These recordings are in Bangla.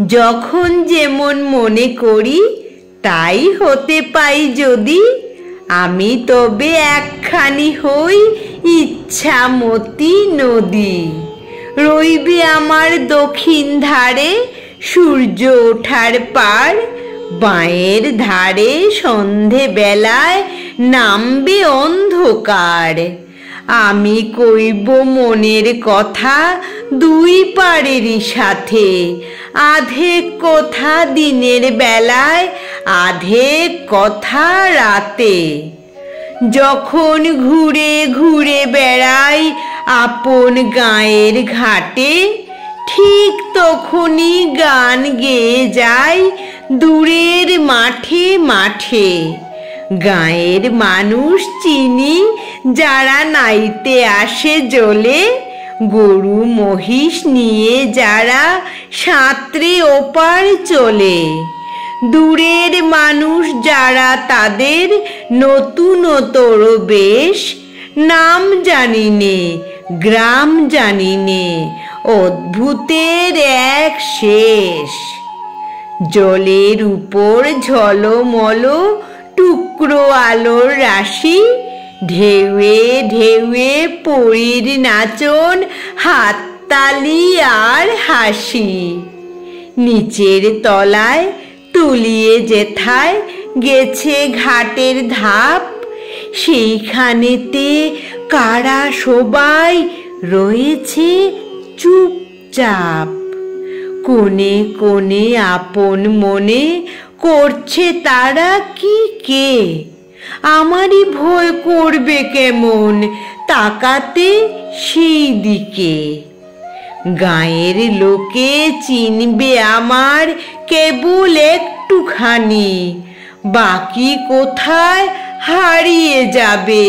যখন যেমন মনে করি তাই হতে পাই যদি, আমি তবে একখানি হই ইচ্ছামতী নদী। রইবে আমার দক্ষিণ ধারে সূর্য ওঠার পার, বাঁয়ের ধারে সন্ধে বেলায় নামবে অন্ধকার। আমি কইব মনের কথা দুই পারেরই সাথে, আধেক কথা দিনের বেলায় আধেক কথা রাতে। যখন ঘুরে ঘুরে বেড়াই আপন গাঁয়ের ঘাটে, ঠিক তখনই গান গেয়ে যাই দূরের মাঠে মাঠে। গাঁয়ের মানুষ চিনি যারা নাইতে আসে জলে, গরু মহিষ নিয়ে যারা সাঁতরে ওপার চলে। দূরের মানুষ যারা তাদের নতুনতর বেশ, নাম জানিনে গ্রাম জানিনে অদ্ভুতের এক শেষ। জলের উপর ঝলমল টুকরো আলোর রাশি, ঢেউয়ে ঢেউয়ে পরীর নাচন, হাততালি আর হাসি। নিচের তলায় তুলিয়ে যেথায় গেছে ঘাটের ধাপ, সেইখানেতে কারা সবাই রয়েছে চুপচাপ। কোণে কোণে আপন মনে করছে তারা কি কে, আমারই ভয় করবে কেমন তাকাতে সেই দিকে। গাঁয়ের লোকে চিনবে আমার কেবল একটুখানি, বাকি কোথায় হারিয়ে যাবে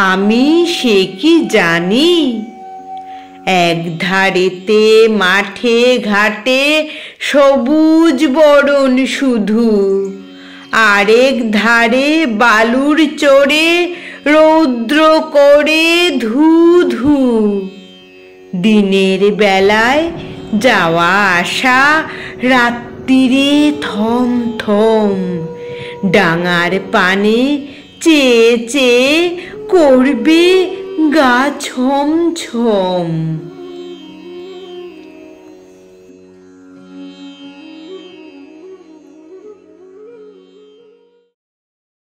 আমি সে কি জানি। এক ধারেতে মাঠে ঘাটে সবুজ বরণ শুধু, আরেক ধারে বালুর চড়ে রৌদ্র করে ধু ধু। দিনের বেলায় যাওয়া আসা, রাত্রিরে থম থম। ডাঙার পানে চেয়ে চেয়ে করবে গা ছম ছম।